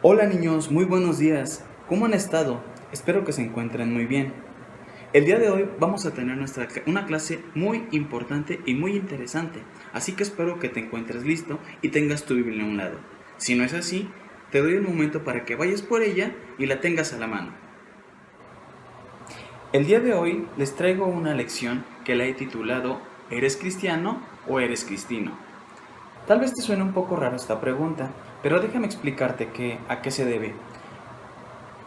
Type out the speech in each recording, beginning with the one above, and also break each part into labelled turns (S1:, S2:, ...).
S1: Hola niños, muy buenos días. ¿Cómo han estado? Espero que se encuentren muy bien. El día de hoy vamos a tener una clase muy importante y muy interesante, así que espero que te encuentres listo y tengas tu Biblia a un lado. Si no es así, te doy un momento para que vayas por ella y la tengas a la mano. El día de hoy les traigo una lección que la he titulado ¿Eres cristiano o eres cristino? Tal vez te suene un poco raro esta pregunta, pero déjame explicarte a qué se debe.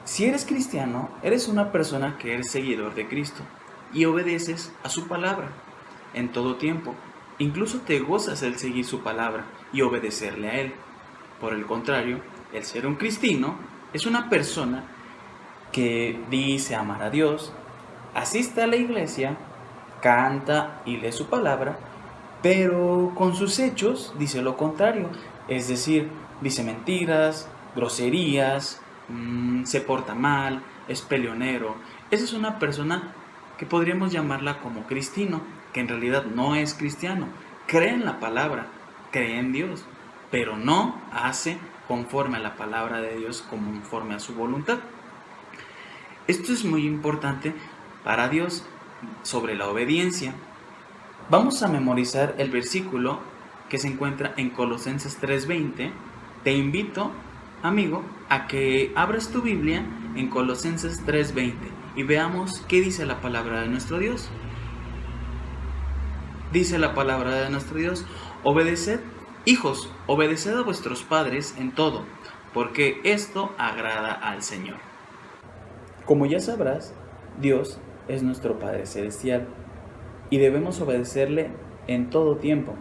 S1: Si eres cristiano, eres una persona que eres seguidor de Cristo y obedeces a su palabra en todo tiempo. Incluso te gozas el seguir su palabra y obedecerle a Él. Por el contrario, el ser un cristino es una persona que dice amar a Dios, asiste a la iglesia, canta y lee su palabra, pero con sus hechos dice lo contrario, es decir, dice mentiras, groserías, se porta mal, es peleonero. Esa es una persona que podríamos llamarla como cristino, que en realidad no es cristiano, cree en la palabra, cree en Dios, pero no hace conforme a la palabra de Dios, conforme a su voluntad. Esto es muy importante para Dios sobre la obediencia. Vamos a memorizar el versículo que se encuentra en Colosenses 3:20. Te invito, amigo, a que abras tu Biblia en Colosenses 3:20 y veamos qué dice la palabra de nuestro Dios. Dice la palabra de nuestro Dios: obedeced, hijos, obedeced a vuestros padres en todo, porque esto agrada al Señor. Como ya sabrás, Dios es nuestro Padre Celestial y debemos obedecerle en todo tiempo,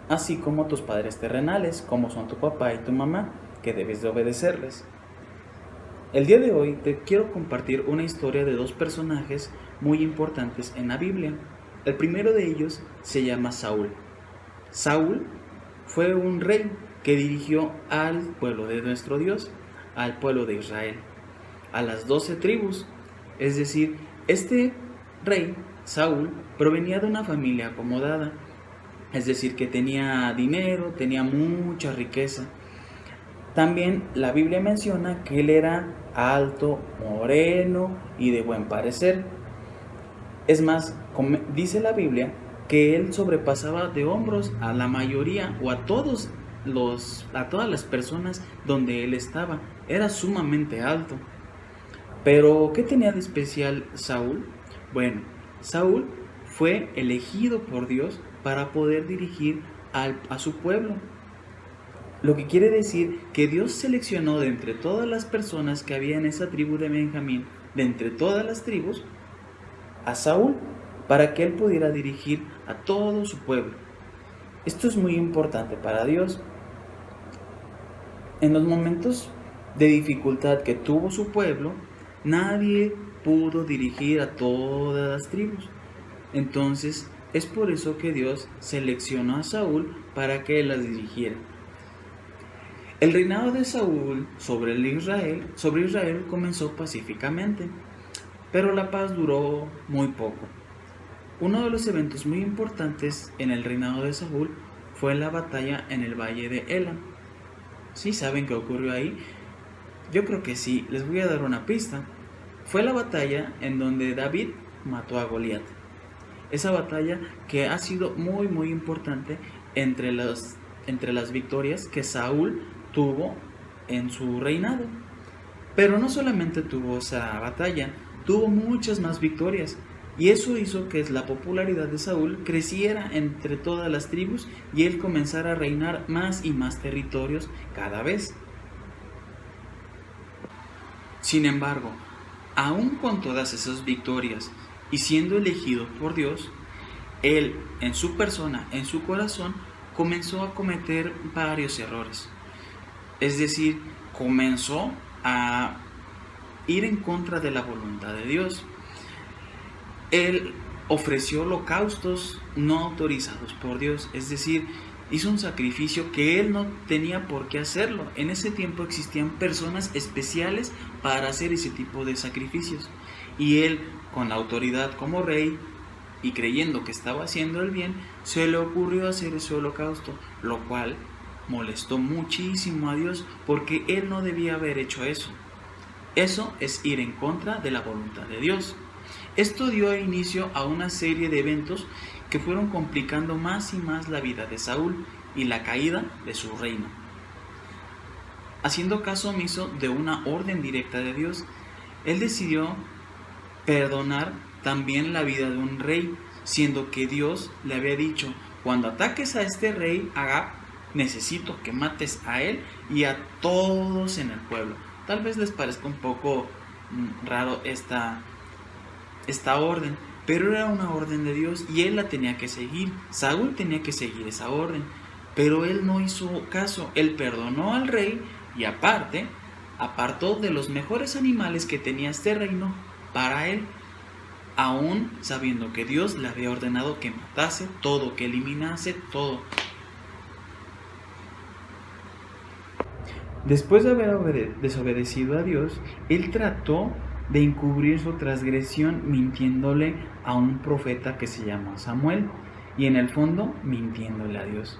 S1: así como tus padres terrenales, como son tu papá y tu mamá, que debes de obedecerles. El día de hoy te quiero compartir una historia de dos personajes muy importantes en la Biblia. El primero de ellos se llama Saúl. Saúl fue un rey que dirigió al pueblo de nuestro Dios, al pueblo de Israel, a las 12 tribus. Es decir, este rey, Saúl, provenía de una familia acomodada, es decir, que tenía dinero, tenía mucha riqueza. También la Biblia menciona que él era alto, moreno y de buen parecer. Es más, dice la Biblia que él sobrepasaba de hombros a la mayoría o a todas las personas donde él estaba. Era sumamente alto. Pero, ¿qué tenía de especial Saúl? Bueno, Saúl fue elegido por Dios para poder dirigir a su pueblo. Lo que quiere decir que Dios seleccionó de entre todas las personas que había en esa tribu de Benjamín, de entre todas las tribus, a Saúl, para que él pudiera dirigir a todo su pueblo. Esto es muy importante para Dios. En los momentos de dificultad que tuvo su pueblo, nadie pudo dirigir a todas las tribus. Entonces, es por eso que Dios seleccionó a Saúl para que él las dirigiera. El reinado de Saúl sobre Israel comenzó pacíficamente, pero la paz duró muy poco. Uno de los eventos muy importantes en el reinado de Saúl fue la batalla en el valle de Elam. ¿Sí saben qué ocurrió ahí? Yo creo que sí, les voy a dar una pista. Fue la batalla en donde David mató a Goliat. Esa batalla que ha sido muy importante entre las victorias que Saúl tuvo en su reinado. Pero no solamente tuvo esa batalla, tuvo muchas más victorias. Y eso hizo que la popularidad de Saúl creciera entre todas las tribus y él comenzara a reinar más y más territorios cada vez. Sin embargo, aún con todas esas victorias y siendo elegido por Dios, él en su persona, en su corazón, comenzó a cometer varios errores. Es decir, comenzó a ir en contra de la voluntad de Dios. Él ofreció holocaustos no autorizados por Dios, es decir, hizo un sacrificio que él no tenía por qué hacerlo. En ese tiempo existían personas especiales para hacer ese tipo de sacrificios. Y él, con la autoridad como rey y creyendo que estaba haciendo el bien, se le ocurrió hacer ese holocausto, lo cual molestó muchísimo a Dios porque él no debía haber hecho eso. Eso es ir en contra de la voluntad de Dios. Esto dio inicio a una serie de eventos que fueron complicando más y más la vida de Saúl y la caída de su reino. Haciendo caso omiso de una orden directa de Dios, él decidió perdonar también la vida de un rey, siendo que Dios le había dicho: cuando ataques a este rey Agag, necesito que mates a él y a todos en el pueblo. Tal vez les parezca un poco raro esta orden, pero era una orden de Dios y él la tenía que seguir. Saúl tenía que seguir esa orden, pero él no hizo caso. Él perdonó al rey y aparte apartó de los mejores animales que tenía este reino para él, aún sabiendo que Dios le había ordenado que matase todo, que eliminase todo. Después de haber desobedecido a Dios, él trató de encubrir su transgresión mintiéndole a un profeta que se llama Samuel, y en el fondo mintiéndole a Dios.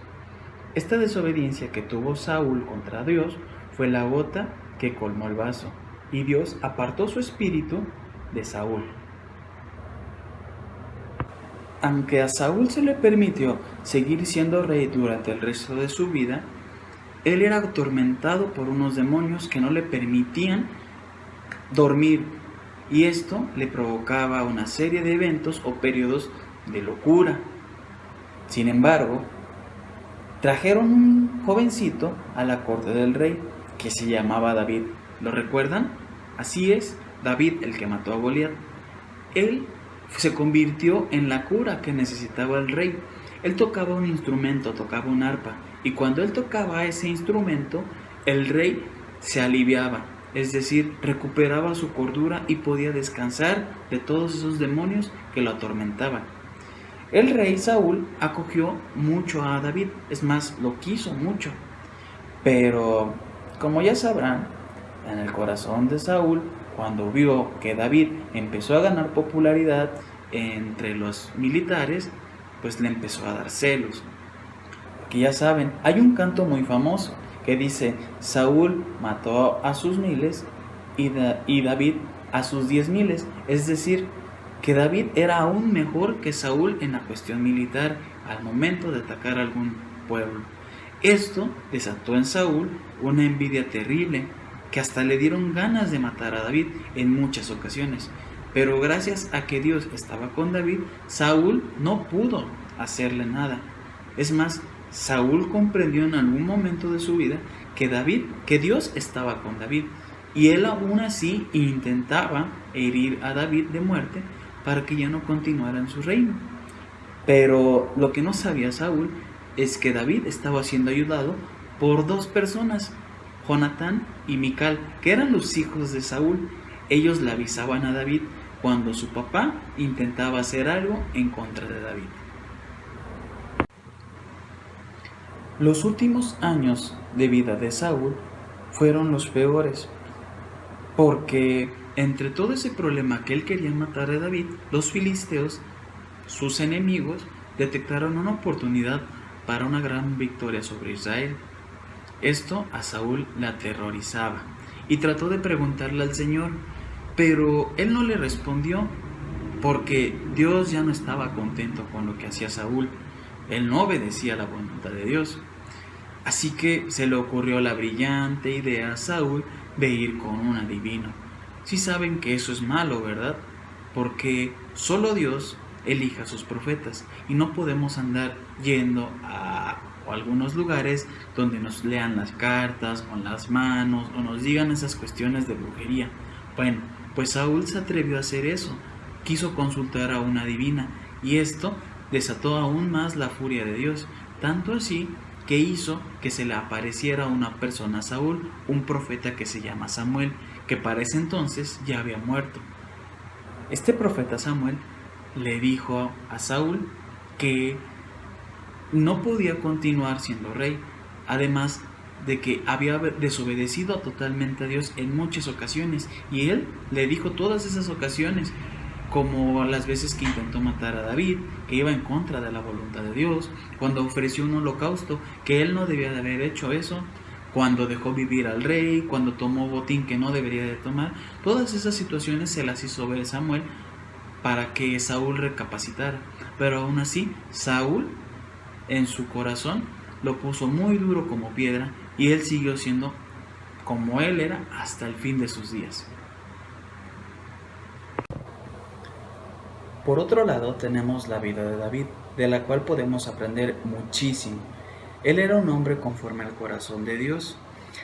S1: Esta desobediencia que tuvo Saúl contra Dios fue la gota que colmó el vaso, y Dios apartó su espíritu de Saúl. Aunque a Saúl se le permitió seguir siendo rey durante el resto de su vida, él era atormentado por unos demonios que no le permitían dormir, y esto le provocaba una serie de eventos o periodos de locura. Sin embargo, trajeron un jovencito a la corte del rey que se llamaba David. ¿Lo recuerdan? Así es, David, el que mató a Goliat. Él se convirtió en la cura que necesitaba el rey. Él tocaba un instrumento, tocaba un arpa, y cuando él tocaba ese instrumento, el rey se aliviaba, es decir, recuperaba su cordura y podía descansar de todos esos demonios que lo atormentaban. El rey Saúl acogió mucho a David, es más, lo quiso mucho, pero como ya sabrán, en el corazón de Saúl, cuando vio que David empezó a ganar popularidad entre los militares, pues le empezó a dar celos. Porque ya saben, hay un canto muy famoso que dice: Saúl mató a sus miles y David a sus 10,000. Es decir, que David era aún mejor que Saúl en la cuestión militar al momento de atacar a algún pueblo. Esto desató en Saúl una envidia terrible, que hasta le dieron ganas de matar a David en muchas ocasiones. Pero gracias a que Dios estaba con David, Saúl no pudo hacerle nada. Es más, Saúl comprendió en algún momento de su vida que Dios estaba con David, y él aún así intentaba herir a David de muerte para que ya no continuara en su reino. Pero lo que no sabía Saúl es que David estaba siendo ayudado por dos personas, Jonatán y Mical, que eran los hijos de Saúl. Ellos le avisaban a David cuando su papá intentaba hacer algo en contra de David. Los últimos años de vida de Saúl fueron los peores, porque entre todo ese problema que él quería matar a David, los filisteos, sus enemigos, detectaron una oportunidad para una gran victoria sobre Israel. Esto a Saúl le aterrorizaba y trató de preguntarle al Señor, pero él no le respondió porque Dios ya no estaba contento con lo que hacía Saúl. Él no obedecía la voluntad de Dios. Así que se le ocurrió la brillante idea a Saúl de ir con un adivino. Sí saben que eso es malo, ¿verdad? Porque solo Dios elige a sus profetas y no podemos andar yendo a algunos lugares donde nos lean las cartas con las manos o nos digan esas cuestiones de brujería. Bueno, pues Saúl se atrevió a hacer eso. Quiso consultar a una adivina y esto desató aún más la furia de Dios, tanto así que hizo que se le apareciera una persona a Saúl, un profeta que se llama Samuel, que para ese entonces ya había muerto. Este profeta Samuel le dijo a Saúl que no podía continuar siendo rey, además de que había desobedecido totalmente a Dios en muchas ocasiones, y él le dijo todas esas ocasiones: como las veces que intentó matar a David, que iba en contra de la voluntad de Dios, cuando ofreció un holocausto, que él no debía de haber hecho eso, cuando dejó vivir al rey, cuando tomó botín que no debería de tomar. Todas esas situaciones se las hizo ver Samuel para que Saúl recapacitara. Pero aún así, Saúl en su corazón lo puso muy duro como piedra y él siguió siendo como él era hasta el fin de sus días. Por otro lado, tenemos la vida de David, de la cual podemos aprender muchísimo. Él era un hombre conforme al corazón de Dios.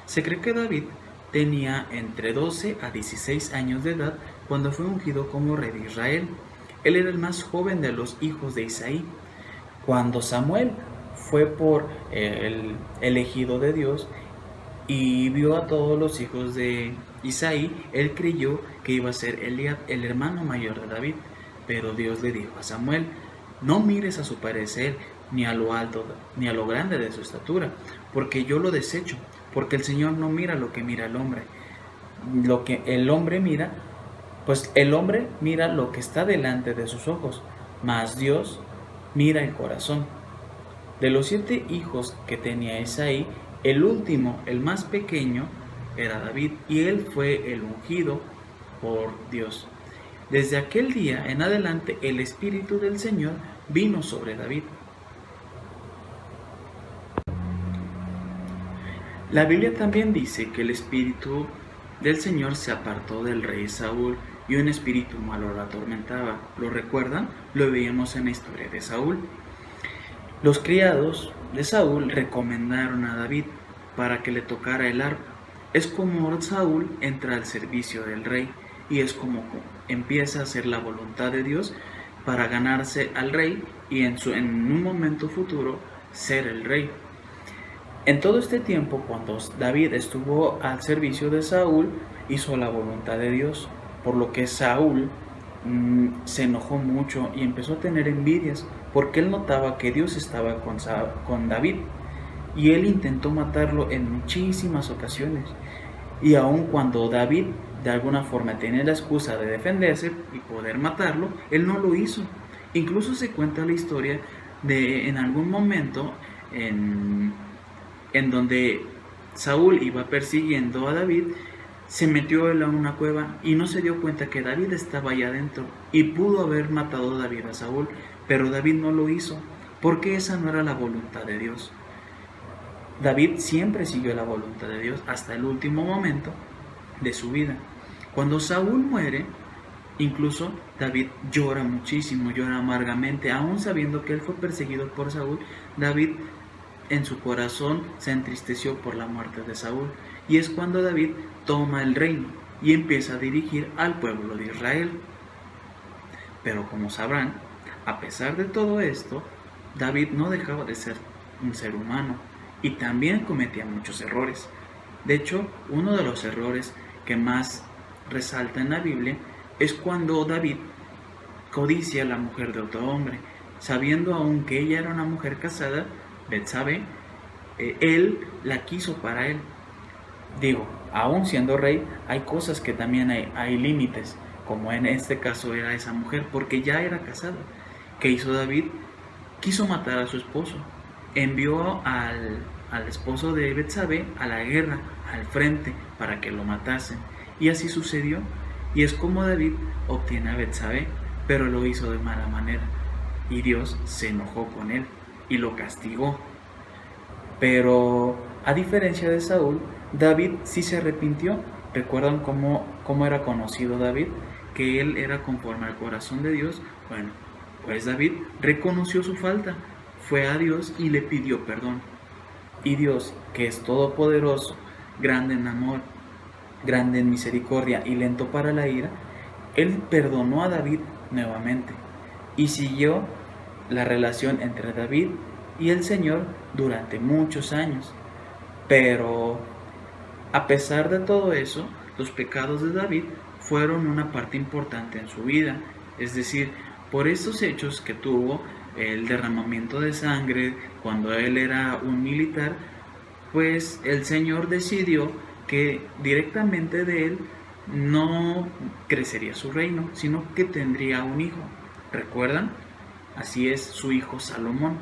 S1: Se cree que David tenía entre 12 a 16 años de edad cuando fue ungido como rey de Israel. Él era el más joven de los hijos de Isaí. Cuando Samuel fue por el elegido de Dios y vio a todos los hijos de Isaí, él creyó que iba a ser Eliab, el hermano mayor de David. Pero Dios le dijo a Samuel: no mires a su parecer, ni a lo alto, ni a lo grande de su estatura, porque yo lo desecho, porque el Señor no mira lo que mira el hombre. Lo que el hombre mira, pues el hombre mira lo que está delante de sus ojos, mas Dios mira el corazón. De los 7 hijos que tenía Isaí, el último, el más pequeño, era David, y él fue el ungido por Dios. Desde aquel día en adelante, el Espíritu del Señor vino sobre David. La Biblia también dice que el Espíritu del Señor se apartó del rey Saúl y un espíritu malo lo atormentaba. ¿Lo recuerdan? Lo veíamos en la historia de Saúl. Los criados de Saúl recomendaron a David para que le tocara el arpa. Es como Saúl entra al servicio del rey y es como empieza a hacer la voluntad de Dios para ganarse al rey y en un momento futuro ser el rey. En todo este tiempo, cuando David estuvo al servicio de Saúl, hizo la voluntad de Dios, por lo que Saúl se enojó mucho y empezó a tener envidias, porque él notaba que Dios estaba con David, y él intentó matarlo en muchísimas ocasiones. Y aun cuando David de alguna forma tenía la excusa de defenderse y poder matarlo, él no lo hizo. Incluso se cuenta la historia de en algún momento en donde Saúl iba persiguiendo a David, se metió él a una cueva y no se dio cuenta que David estaba allá adentro y pudo haber matado a David a Saúl, pero David no lo hizo porque esa no era la voluntad de Dios. David siempre siguió la voluntad de Dios hasta el último momento de su vida. Cuando Saúl muere, incluso David llora muchísimo, llora amargamente, aún sabiendo que él fue perseguido por Saúl. David en su corazón se entristeció por la muerte de Saúl, y es cuando David toma el reino y empieza a dirigir al pueblo de Israel. Pero como sabrán, a pesar de todo esto, David no dejaba de ser un ser humano y también cometía muchos errores. De hecho, uno de los errores que más resalta en la Biblia es cuando David codicia a la mujer de otro hombre, sabiendo aún que ella era una mujer casada, Betsabé, él la quiso para él. Digo, aún siendo rey, hay cosas que también hay límites, como en este caso era esa mujer, porque ya era casada. ¿Qué hizo David? Quiso matar a su esposo. Envió al esposo de Betsabé a la guerra, al frente, para que lo matasen. Y así sucedió. Y es como David obtiene a Betsabé, pero lo hizo de mala manera. Y Dios se enojó con él y lo castigó. Pero a diferencia de Saúl, David sí se arrepintió. ¿Recuerdan cómo era conocido David? Que él era conforme al corazón de Dios. Bueno, pues David reconoció su falta, fue a Dios y le pidió perdón. Y Dios, que es todopoderoso, grande en amor, grande en misericordia y lento para la ira, él perdonó a David nuevamente y siguió la relación entre David y el Señor durante muchos años. Pero a pesar de todo eso, los pecados de David fueron una parte importante en su vida. Es decir, por esos hechos que tuvo, el derramamiento de sangre cuando él era un militar, pues el Señor decidió que directamente de él no crecería su reino, sino que tendría un hijo. ¿Recuerdan? Así es, su hijo Salomón.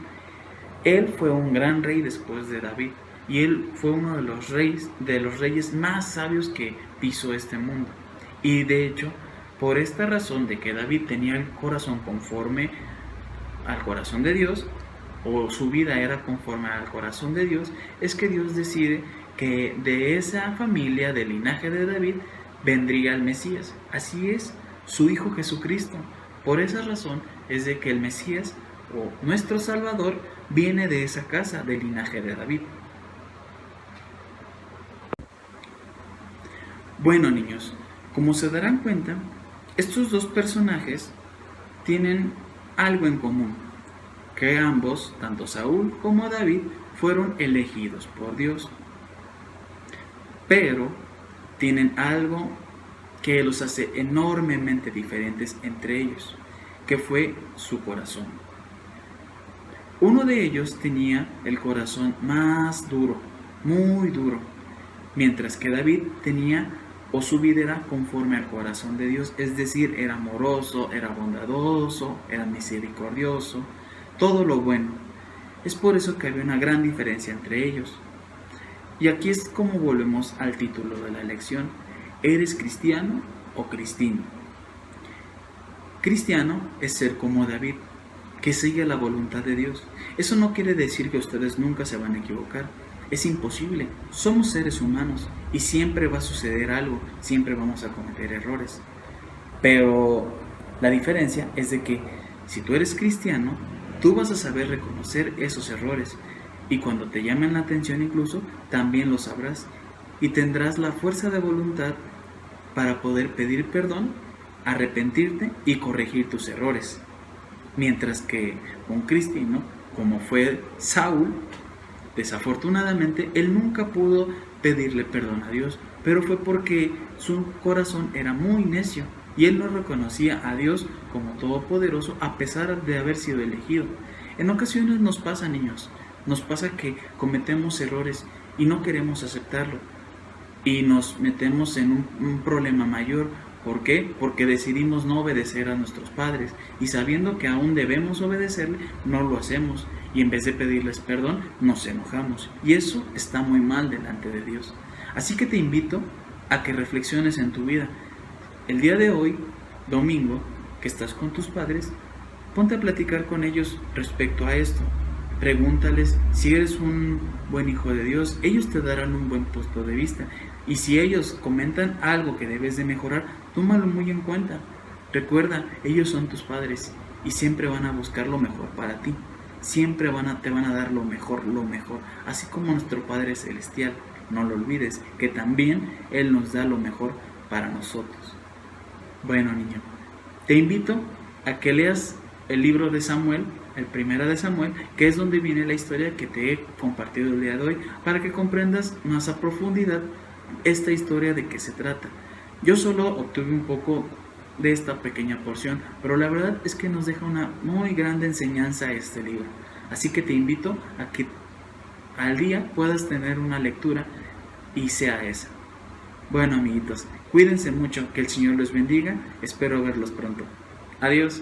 S1: Él fue un gran rey después de David, y él fue uno de los reyes más sabios que pisó este mundo. Y de hecho, por esta razón de que David tenía el corazón conforme al corazón de Dios, o su vida era conforme al corazón de Dios, es que Dios decide que de esa familia, del linaje de David, vendría el Mesías. Así es, su Hijo Jesucristo. Por esa razón es de que el Mesías, o nuestro Salvador, viene de esa casa, del linaje de David. Bueno, niños, como se darán cuenta, estos dos personajes tienen algo en común, que ambos, tanto Saúl como David, fueron elegidos por Dios. Pero tienen algo que los hace enormemente diferentes entre ellos, que fue su corazón. Uno de ellos tenía el corazón más duro, muy duro, mientras que David tenía, o su vida era conforme al corazón de Dios, es decir, era amoroso, era bondadoso, era misericordioso, todo lo bueno. Es por eso que había una gran diferencia entre ellos. Y aquí es como volvemos al título de la lección: ¿eres cristiano o cristino? Cristiano es ser como David, que sigue la voluntad de Dios. Eso no quiere decir que ustedes nunca se van a equivocar. Es imposible. Somos seres humanos y siempre va a suceder algo, siempre vamos a cometer errores. Pero la diferencia es de que si tú eres cristiano, tú vas a saber reconocer esos errores, y cuando te llamen la atención incluso, también lo sabrás, y tendrás la fuerza de voluntad para poder pedir perdón, arrepentirte y corregir tus errores. Mientras que un cristiano, como fue Saúl, desafortunadamente él nunca pudo pedirle perdón a Dios, pero fue porque su corazón era muy necio y él no reconocía a Dios como todopoderoso a pesar de haber sido elegido. En ocasiones nos pasa, niños, nos pasa que cometemos errores y no queremos aceptarlo y nos metemos en un problema mayor. ¿Por qué? Porque decidimos no obedecer a nuestros padres y sabiendo que aún debemos obedecerle, no lo hacemos, y en vez de pedirles perdón, nos enojamos, y eso está muy mal delante de Dios. Así que te invito a que reflexiones en tu vida. El día de hoy, domingo, que estás con tus padres, ponte a platicar con ellos respecto a esto. Pregúntales si eres un buen hijo de Dios, ellos te darán un buen punto de vista. Y si ellos comentan algo que debes de mejorar, tómalo muy en cuenta. Recuerda, ellos son tus padres y siempre van a buscar lo mejor para ti. Siempre te van a dar lo mejor, así como nuestro Padre Celestial. No lo olvides, que también Él nos da lo mejor para nosotros. Bueno, niño, te invito a que leas el libro de Samuel, el Primera de Samuel, que es donde viene la historia que te he compartido el día de hoy, para que comprendas más a profundidad esta historia de qué se trata. Yo solo obtuve un poco de esta pequeña porción, pero la verdad es que nos deja una muy grande enseñanza este libro. Así que te invito a que al día puedas tener una lectura y sea esa. Bueno, amiguitos, cuídense mucho, que el Señor los bendiga, espero verlos pronto. Adiós.